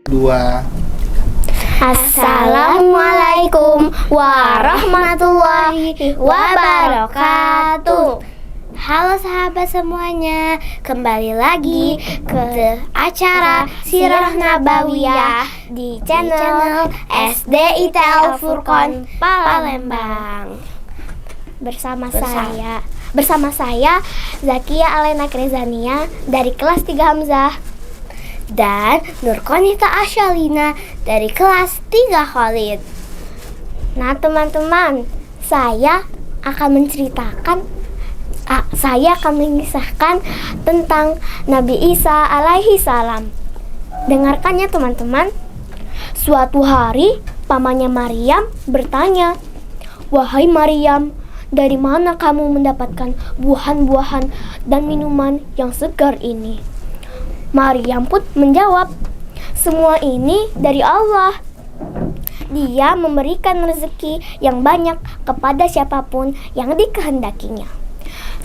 Dua. Assalamualaikum warahmatullahi wabarakatuh. Halo sahabat semuanya, kembali lagi ke acara Sirah Nabawiyah di channel SDIT Al-Furqon Palembang. Bersama saya Zakia Alena Krezania dari kelas 3 Hamzah dan Nurkonita Asyalina dari kelas 3 Khalid. Nah teman-teman, saya akan mengisahkan tentang Nabi Isa alaihi salam. Dengarkan ya teman-teman. Suatu hari pamannya Maryam bertanya, "Wahai Maryam, dari mana kamu mendapatkan buah-buahan dan minuman yang segar ini?" Maryam pun menjawab, "Semua ini dari Allah. Dia memberikan rezeki yang banyak kepada siapapun yang dikehendakinya."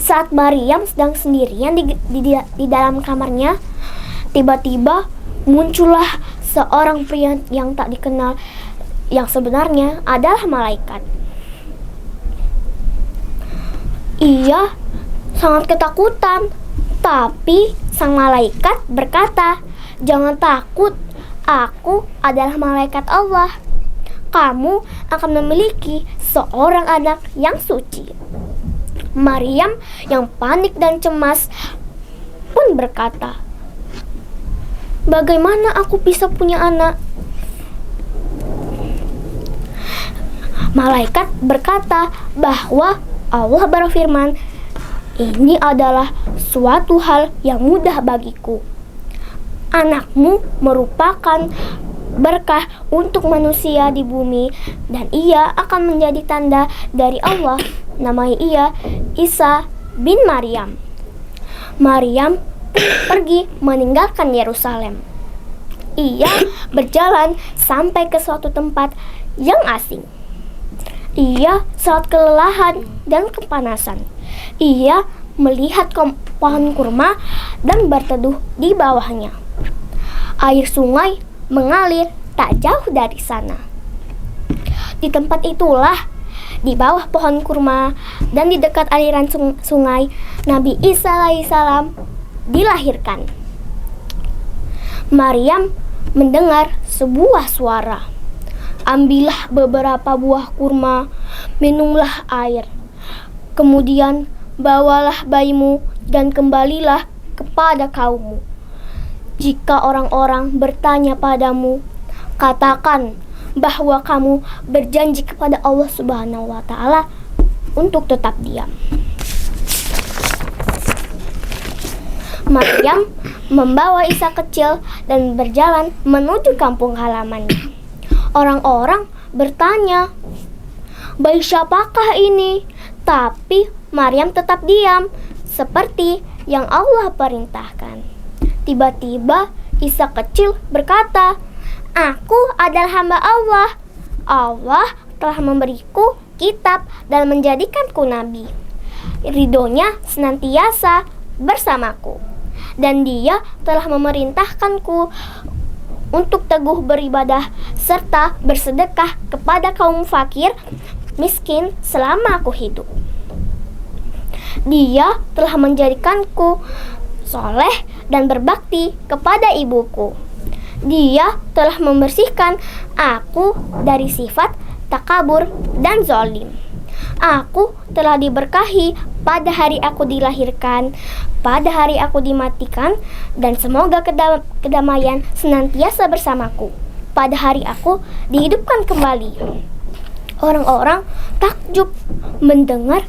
Saat Maryam sedang sendirian di dalam kamarnya, tiba-tiba muncullah seorang pria yang tak dikenal, yang sebenarnya adalah malaikat. Ia sangat ketakutan, tapi sang malaikat berkata, "Jangan takut, aku adalah malaikat Allah. Kamu akan memiliki seorang anak yang suci." Maryam yang panik dan cemas pun berkata, "Bagaimana aku bisa punya anak?" Malaikat berkata bahwa Allah berfirman, "Ini adalah suatu hal yang mudah bagiku. Anakmu merupakan berkah untuk manusia di bumi dan ia akan menjadi tanda dari Allah. Namanya ia Isa bin Maryam." Maryam pergi meninggalkan Yerusalem. Ia berjalan sampai ke suatu tempat yang asing. Ia sangat kelelahan dan kepanasan. Ia melihat pohon kurma dan berteduh di bawahnya. Air sungai mengalir tak jauh dari sana. Di tempat itulah, di bawah pohon kurma dan di dekat aliran sungai, Nabi Isa alaihissalam dilahirkan. Maryam mendengar sebuah suara, "Ambillah beberapa buah kurma, minumlah air. Kemudian bawalah bayimu dan kembalilah kepada kaummu. Jika orang-orang bertanya padamu, katakan bahwa kamu berjanji kepada Allah Subhanahu wa Ta'ala untuk tetap diam." Maryam membawa Isa kecil dan berjalan menuju kampung halamannya. Orang-orang bertanya, "Bayi siapakah ini?" Tapi Maryam tetap diam, seperti yang Allah perintahkan. Tiba-tiba Isa kecil berkata, "Aku adalah hamba Allah. Allah telah memberiku kitab dan menjadikanku nabi. Ridhonya senantiasa bersamaku. Dan dia telah memerintahkanku untuk teguh beribadah serta bersedekah kepada kaum fakir miskin selama aku hidup. Dia telah menjadikanku soleh dan berbakti kepada ibuku. Dia telah membersihkan aku dari sifat takabur dan zalim. Aku telah diberkahi pada hari aku dilahirkan, pada hari aku dimatikan, dan semoga kedamaian senantiasa bersamaku pada hari aku dihidupkan kembali." Orang-orang takjub mendengar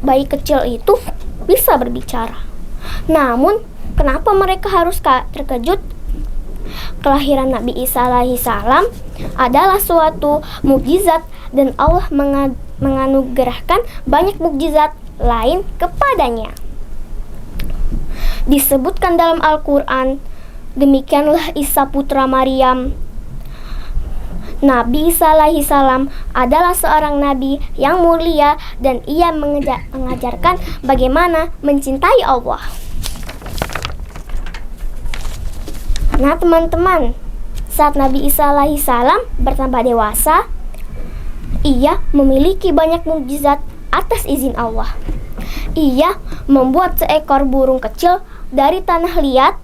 bayi kecil itu bisa berbicara. Namun, kenapa mereka harus terkejut? Kelahiran Nabi Isa alaihissalam adalah suatu mukjizat dan Allah menganugerahkan banyak mukjizat lain kepadanya. Disebutkan dalam Al-Quran, demikianlah Isa putra Maryam. Nabi Isa alaihissalam adalah seorang nabi yang mulia dan ia mengajarkan bagaimana mencintai Allah. Nah teman-teman, Saat Nabi Isa alaihissalam bertambah dewasa, ia memiliki banyak mukjizat atas izin Allah. Ia membuat seekor burung kecil dari tanah liat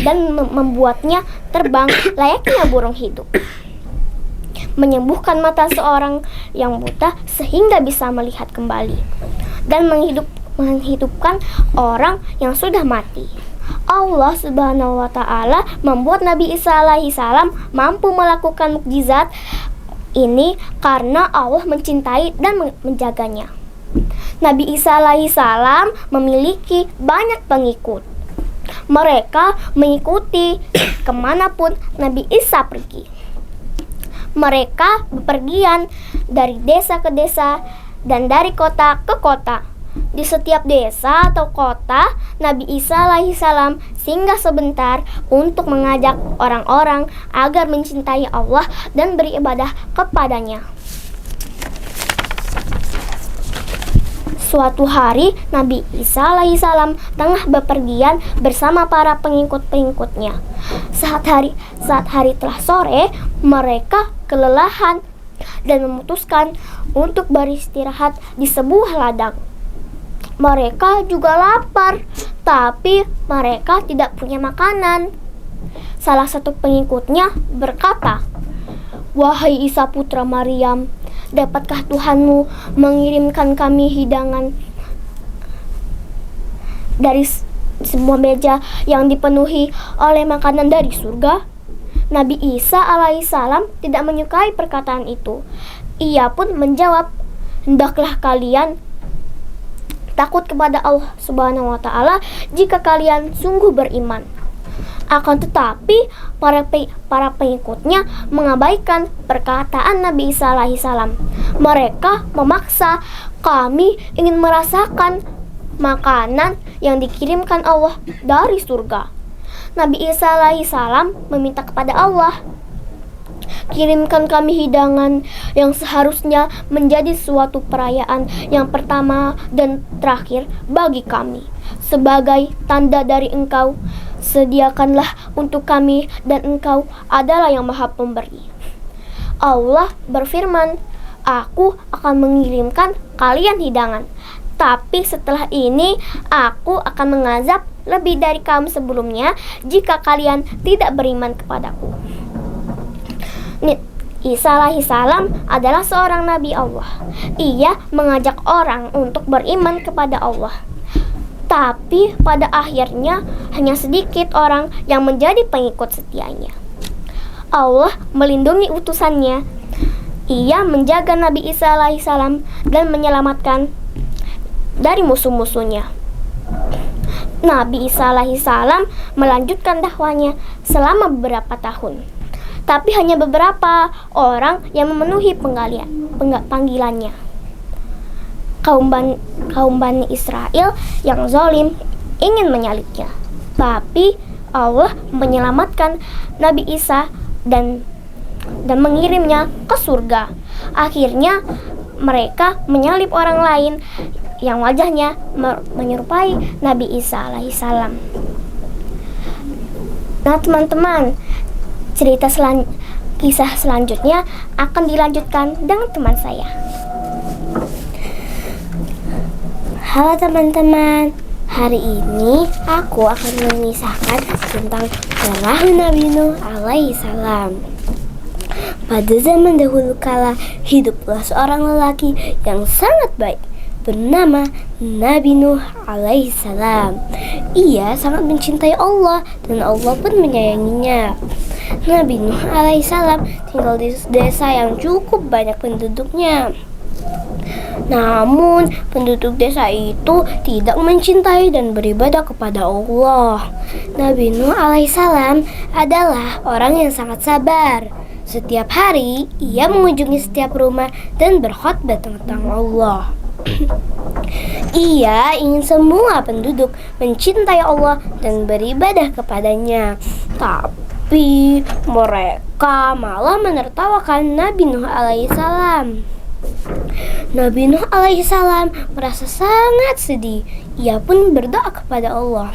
dan membuatnya terbang layaknya burung hidup. Menyembuhkan mata seorang yang buta sehingga bisa melihat kembali, dan menghidupkan orang yang sudah mati. Allah Subhanahu wa Ta'ala membuat Nabi Isa alaihissalam mampu melakukan mukjizat ini karena Allah mencintai dan menjaganya. Nabi Isa alaihissalam memiliki banyak pengikut. Mereka mengikuti kemanapun Nabi Isa pergi. Mereka bepergian dari desa ke desa dan dari kota ke kota. Di setiap desa atau kota, Nabi Isa alaihissalam singgah sebentar untuk mengajak orang-orang agar mencintai Allah dan beribadah kepadanya. Suatu hari, Nabi Isa alaihissalam tengah bepergian bersama para pengikut-pengikutnya. Saat hari telah sore, mereka kelelahan dan memutuskan untuk beristirahat di sebuah ladang. Mereka juga lapar, tapi mereka tidak punya makanan. Salah satu pengikutnya berkata, "Wahai Isa putra Maryam, dapatkah Tuhanmu mengirimkan kami hidangan dari sebuah meja yang dipenuhi oleh makanan dari surga?" Nabi Isa alaihissalam tidak menyukai perkataan itu. Ia pun menjawab, "Hendaklah kalian takut kepada Allah Subhanahu wa Ta'ala jika kalian sungguh beriman." Akan tetapi para pengikutnya mengabaikan perkataan Nabi Isa alaihissalam. Mereka memaksa, "Kami ingin merasakan makanan yang dikirimkan Allah dari surga." Nabi Isa alaihissalam meminta kepada Allah, "Kirimkan kami hidangan yang seharusnya menjadi suatu perayaan yang pertama dan terakhir bagi kami. Sebagai tanda dari Engkau, sediakanlah untuk kami dan Engkau adalah yang Maha Pemberi." Allah berfirman, "Aku akan mengirimkan kalian hidangan, tapi setelah ini aku akan mengazab lebih dari kaum sebelumnya jika kalian tidak beriman kepadaku." Isa alaihissalam adalah seorang nabi Allah. Ia mengajak orang untuk beriman kepada Allah. Tapi pada akhirnya hanya sedikit orang yang menjadi pengikut setianya. Allah melindungi utusannya. Ia menjaga Nabi Isa alaihissalam dan menyelamatkan dari musuh-musuhnya. Nabi Isa alaihissalam melanjutkan dakwanya selama beberapa tahun. Tapi hanya beberapa orang yang memenuhi panggilannya. Kaum Bani Israel yang zalim ingin menyalibnya. Tapi Allah menyelamatkan Nabi Isa dan mengirimnya ke surga. Akhirnya mereka menyalib orang lain yang wajahnya menyerupai Nabi Isa alaihissalam. Nah teman-teman, kisah selanjutnya akan dilanjutkan dengan teman saya. Halo teman-teman, hari ini aku akan mengisahkan tentang kisah Nabi Nuh alaihissalam. Pada zaman dahulu kala, hiduplah seorang lelaki yang sangat baik bernama Nabi Nuh alaihissalam. Ia sangat mencintai Allah dan Allah pun menyayanginya. Nabi Nuh alaihissalam tinggal di desa yang cukup banyak penduduknya. Namun penduduk desa itu tidak mencintai dan beribadah kepada Allah. Nabi Nuh alaihissalam adalah orang yang sangat sabar. Setiap hari ia mengunjungi setiap rumah dan berkhutbah tentang Allah. Ia ingin semua penduduk mencintai Allah dan beribadah kepadanya. Tapi mereka malah menertawakan Nabi Nuh alaihissalam. Nabi Nuh alaihissalam merasa sangat sedih. Ia pun berdoa kepada Allah,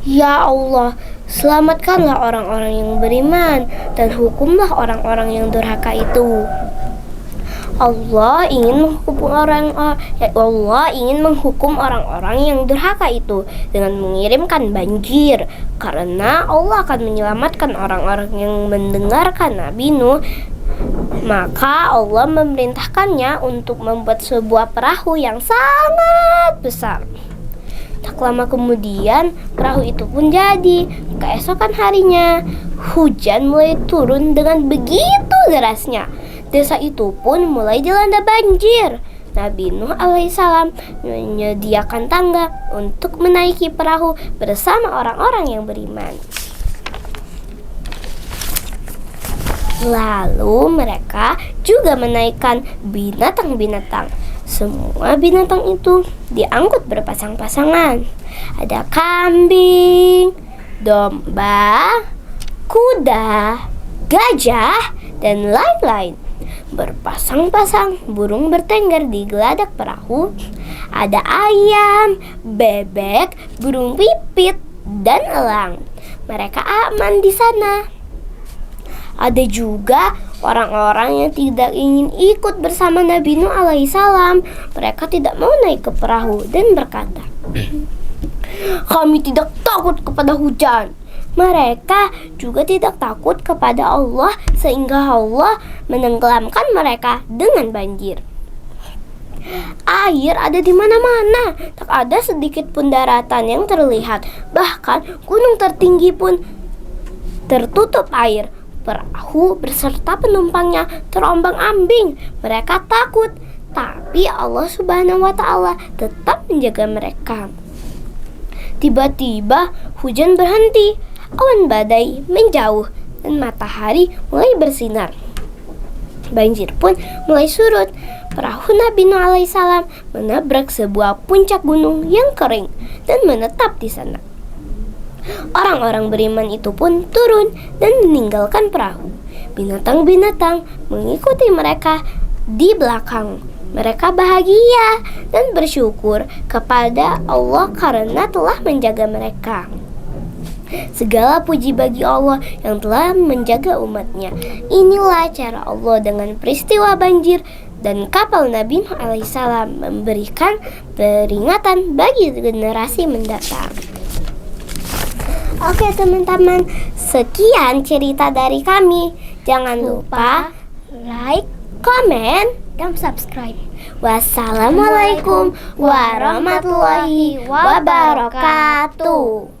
"Ya Allah, Selamatkanlah orang-orang yang beriman dan hukumlah orang-orang yang durhaka itu. Allah ingin menghukum orang-orang yang durhaka itu dengan mengirimkan banjir, karena Allah akan menyelamatkan orang-orang yang mendengarkan Nabi Nuh. Maka Allah memerintahkannya untuk membuat sebuah perahu yang sangat besar. Tak lama kemudian perahu itu pun jadi. Keesokan harinya hujan mulai turun dengan begitu derasnya. Desa itu pun mulai dilanda banjir. Nabi Nuh alaihissalam menyediakan tangga untuk menaiki perahu bersama orang-orang yang beriman. Lalu mereka juga menaikkan binatang-binatang. Semua binatang itu diangkut berpasang-pasangan. Ada kambing, domba, kuda, gajah, dan lain-lain. Berpasang-pasang burung bertengger di geladak perahu. Ada ayam, bebek, burung pipit, dan elang. Mereka aman di sana. Ada juga orang-orang yang tidak ingin ikut bersama Nabi Nuh alaihissalam. Mereka tidak mau naik ke perahu dan berkata, "Kami tidak takut kepada hujan." Mereka juga tidak takut kepada Allah, sehingga Allah menenggelamkan mereka dengan banjir. Air ada di mana-mana, tak ada sedikit pun daratan yang terlihat. Bahkan gunung tertinggi pun tertutup air. Perahu beserta penumpangnya terombang-ambing. Mereka takut, tapi Allah Subhanahu wa Ta'ala tetap menjaga mereka. Tiba-tiba hujan berhenti. Awan badai menjauh dan matahari mulai bersinar. Banjir pun mulai surut. Perahu Nabi Nuh alaihissalam menabrak sebuah puncak gunung yang kering dan menetap di sana. Orang-orang beriman itu pun turun dan meninggalkan perahu. Binatang-binatang mengikuti mereka di belakang. Mereka bahagia dan bersyukur kepada Allah karena telah menjaga mereka. Segala puji bagi Allah yang telah menjaga umatnya. Inilah cara Allah dengan peristiwa banjir dan kapal Nabi Nuh alaihissalam memberikan peringatan bagi generasi mendatang. Oke teman-teman, sekian cerita dari kami. Jangan lupa like, komen, dan subscribe. Wassalamualaikum warahmatullahi wabarakatuh.